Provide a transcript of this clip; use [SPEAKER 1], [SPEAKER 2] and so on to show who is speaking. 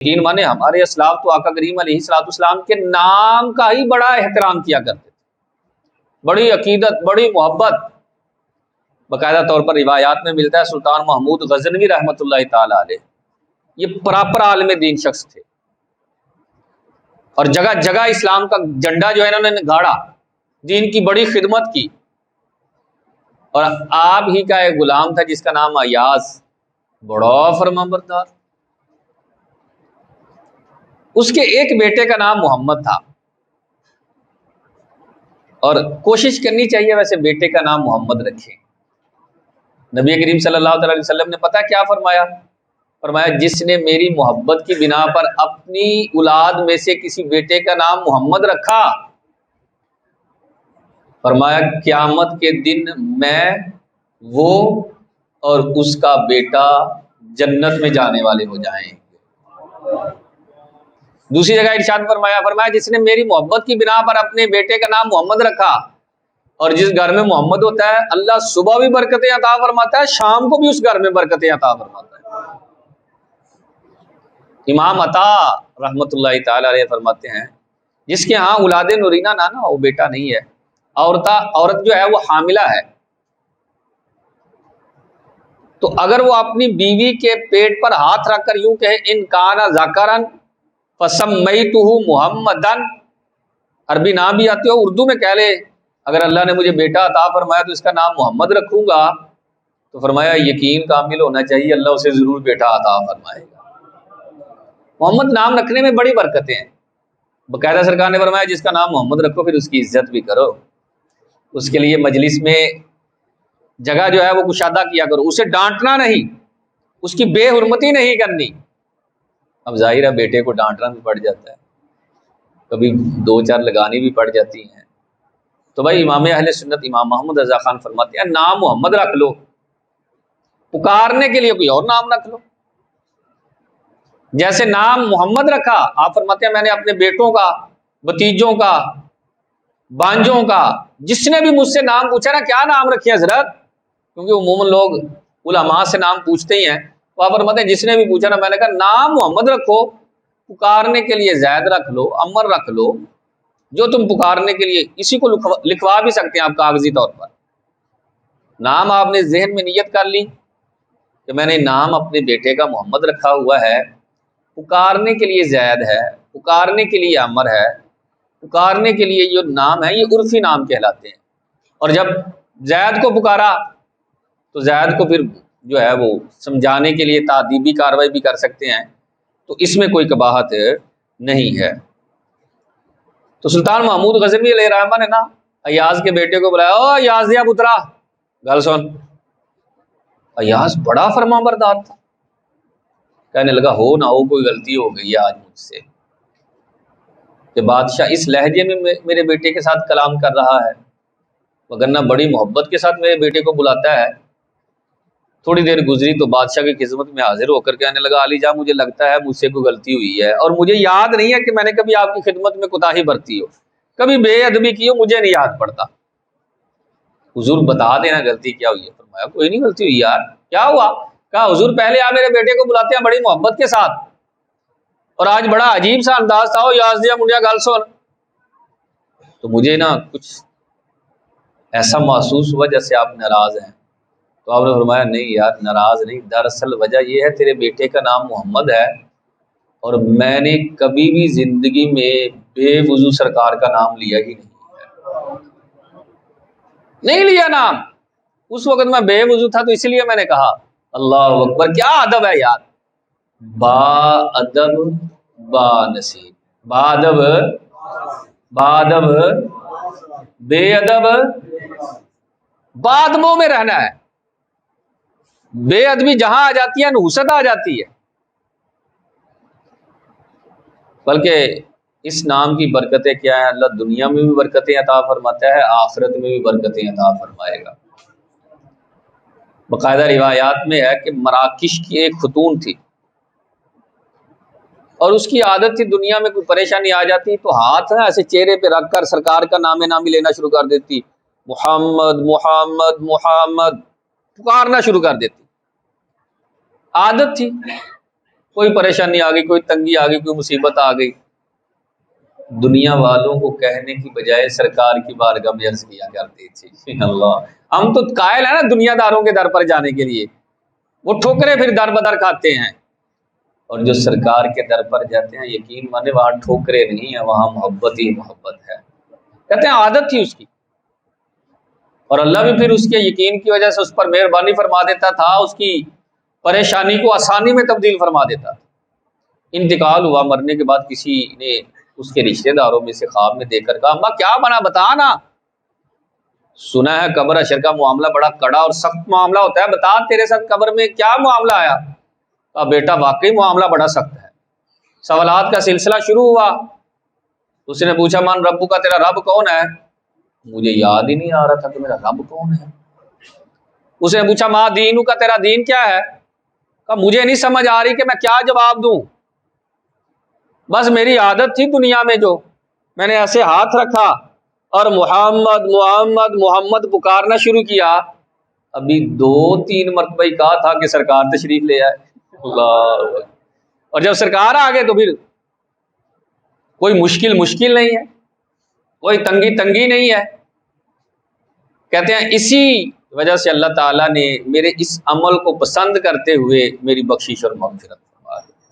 [SPEAKER 1] یقین مانے ہمارے اسلاف تو آقا کریم علیہ السلام کے نام کا ہی بڑا احترام کیا کرتے تھے، بڑی عقیدت، بڑی محبت۔ باقاعدہ طور پر روایات میں ملتا ہے سلطان محمود غزنوی رحمۃ اللہ تعالی علیہ یہ پراپر عالم دین شخص تھے، اور جگہ جگہ اسلام کا جھنڈا جو ہے انہوں نے گاڑا، دین کی بڑی خدمت کی۔ اور آپ ہی کا ایک غلام تھا جس کا نام ایاز، بڑا فرمانبردار۔ اس کے ایک بیٹے کا نام محمد تھا، اور کوشش کرنی چاہیے ویسے بیٹے کا نام محمد رکھیں۔ نبی کریم صلی اللہ تعالی وسلم نے پتہ کیا فرمایا؟ فرمایا جس نے میری محبت کی بنا پر اپنی اولاد میں سے کسی بیٹے کا نام محمد رکھا، فرمایا قیامت کے دن میں وہ اور اس کا بیٹا جنت میں جانے والے ہو جائیں گے۔ دوسری جگہ ارشاد فرمایا جس نے میری محبت کی بنا پر اپنے بیٹے کا نام محمد رکھا، اور جس گھر میں محمد ہوتا ہے اللہ صبح بھی برکتیں عطا فرماتا ہے، شام کو بھی اس گھر میں برکتیں عطا فرماتا ہے۔ امام عطا رحمت اللہ تعالی علیہ فرماتے ہیں جس کے ہاں اولاد نورینہ نہ وہ بیٹا نہیں ہے، عورت جو ہے وہ حاملہ ہے، تو اگر وہ اپنی بیوی کے پیٹ پر ہاتھ رکھ کر یوں کہے ان کانا ذکرن فسمیتہ محمدن، عربی نام بھی آتے ہو اردو میں کہہ لے اگر اللہ نے مجھے بیٹا عطا فرمایا تو اس کا نام محمد رکھوں گا، تو فرمایا یقین کامل ہونا چاہیے اللہ اسے ضرور بیٹا عطا فرمائے گا۔ محمد نام رکھنے میں بڑی برکتیں ہیں۔ باقاعدہ سرکار نے فرمایا جس کا نام محمد رکھو پھر اس کی عزت بھی کرو، اس کے لیے مجلس میں جگہ جو ہے وہ کشادہ کیا کرو، اسے ڈانٹنا نہیں، اس کی بے حرمتی نہیں کرنی۔ اب ظاہر ہے بیٹے کو ڈانٹنا بھی پڑ جاتا ہے، کبھی دو چار لگانی بھی پڑ جاتی ہیں، تو بھائی امام اہل سنت امام محمد رضا خان فرماتے ہیں نام محمد رکھ لو، پکارنے کے لیے کوئی اور نام رکھ لو۔ جیسے نام محمد رکھا، آپ فرماتے ہیں میں نے اپنے بیٹوں کا، بھتیجوں کا، بانجوں کا، جس نے بھی مجھ سے نام پوچھا نا کیا نام رکھے حضرت، کیونکہ عموماً لوگ علماء سے نام پوچھتے ہی ہیں، تو آپ فرماتے ہیں جس نے بھی پوچھا نا میں نے کہا نام محمد رکھو، پکارنے کے لیے زید رکھ لو، عمر رکھ لو، جو تم پکارنے کے لیے اسی کو لکھوا بھی سکتے ہیں آپ کاغذی طور پر۔ نام آپ نے ذہن میں نیت کر لی کہ میں نے نام اپنے بیٹے کا محمد رکھا ہوا ہے، پکارنے کے لیے زید ہے، پکارنے کے لیے عمر ہے، پکارنے کے لیے جو نام ہے یہ عرفی نام کہلاتے ہیں، اور جب زید کو پکارا تو زید کو پھر جو ہے وہ سمجھانے کے لیے تادیبی کاروائی بھی کر سکتے ہیں، تو اس میں کوئی قباحت نہیں ہے۔ تو سلطان محمود غزنوی علیہ الرحمہ نے نا ایاز کے بیٹے کو بلایا، او ایاز دیا پترا گل سن۔ ایاز بڑا فرمان بردار تھا، کہنے لگا ہو نہ ہو کوئی غلطی ہو گئی ہے آج مجھ سے کہ بادشاہ اس لہجے میں میرے بیٹے کے ساتھ کلام کر رہا ہے، وگرنہ بڑی محبت کے ساتھ میرے بیٹے کو بلاتا ہے۔ تھوڑی دیر گزری تو بادشاہ کی خدمت میں حاضر ہو کر کہنے لگا علی جان مجھے لگتا ہے مجھ سے کوئی غلطی ہوئی ہے، اور مجھے یاد نہیں ہے کہ میں نے کبھی آپ کی خدمت میں کوتاہی برتی ہو، کبھی بے ادبی کی ہو، مجھے نہیں یاد پڑتا، حضور بتا دینا غلطی کیا ہوئی ہے۔ فرمایا کوئی نہیں غلطی ہوئی یار، کیا ہوا؟ کہا حضور پہلے آپ میرے بیٹے کو بلاتے ہیں بڑی محبت کے ساتھ، اور آج بڑا عجیب سا انداز تھا، یاز دیا منڈیا گل سن، تو مجھے نا کچھ ایسا محسوس ہوا جیسے آپ ناراض ہیں۔ تو آپ نے فرمایا نہیں یار ناراض نہیں، دراصل وجہ یہ ہے تیرے بیٹے کا نام محمد ہے، اور میں نے کبھی بھی زندگی میں بے وضو سرکار کا نام لیا ہی نہیں لیا نام، اس وقت میں بے وضو تھا تو اس لیے میں نے کہا۔ اللہ اکبر، کیا ادب ہے یار، با ادب با نصیب، با ادب بے ادب با ادبوں میں رہنا ہے، بے ادبی جہاں آ جاتی ہے نحوست آ جاتی ہے۔ بلکہ اس نام کی برکتیں کیا ہے، اللہ دنیا میں بھی برکتیں عطا فرماتا ہے، آخرت میں بھی برکتیں عطا فرمائے گا۔ باقاعدہ روایات میں ہے کہ مراکش کی ایک خاتون تھی، اور اس کی عادت تھی دنیا میں کوئی پریشانی آ جاتی تو ہاتھ نا ایسے چہرے پہ رکھ کر سرکار کا نام نامی لینا شروع کر دیتی، محمد محمد محمد پکارنا شروع کر دیتی، عادت تھی۔ کوئی پریشانی آ گئی، کوئی تنگی آ گئی، کوئی مصیبت آ گئی، دنیا والوں کو کہنے کی بجائے سرکار کی بارگاہ میں عرض کیا کرتی تھی۔ اللہ، ہم تو قائل ہیں نا دنیا داروں کے در پر جانے کے لیے، وہ ٹھوکریں پھر در بدر کھاتے ہیں، اور جو سرکار کے در پر جاتے ہیں یقین مانے وہاں ٹھوکریں نہیں ہیں، وہاں محبت ہی محبت ہے۔ کہتے ہیں عادت تھی اس کی، اور اللہ بھی پھر اس کے یقین کی وجہ سے اس پر مہربانی فرما دیتا تھا، اس کی پریشانی کو آسانی میں تبدیل فرما دیتا تھا۔ انتقال ہوا، مرنے کے بعد کسی نے اس کے رشتہ داروں میں سے خواب میں دیکھ کر کہا اماں کیا بنا بتا نا، سنا ہے قبر حشر کا معاملہ بڑا کڑا اور سخت معاملہ ہوتا ہے، بتا تیرے ساتھ قبر میں کیا معاملہ آیا؟ کہا بیٹا واقعی معاملہ بڑا سخت ہے۔ سوالات کا سلسلہ شروع ہوا، اس نے پوچھا من ربو کا، تیرا رب کون ہے؟ مجھے یاد ہی نہیں آ رہا تھا کہ میرا رب کون ہے۔ اس نے پوچھا ماں دینو کا، تیرا دین کیا ہے؟ کہا مجھے نہیں سمجھ آ رہی کہ میں کیا جواب دوں، بس میری عادت تھی دنیا میں، جو میں نے ایسے ہاتھ رکھا اور محمد محمد محمد پکارنا شروع کیا، ابھی 2-3 مرتبہ ہی کہا تھا کہ سرکار تشریف لے آئے۔ اللہ، اور جب سرکار آ گئے تو پھر کوئی مشکل نہیں ہے، کوئی تنگی نہیں ہے۔ کہتے ہیں اسی وجہ سے اللہ تعالیٰ نے میرے اس عمل کو پسند کرتے ہوئے میری بخشش اور مغفرت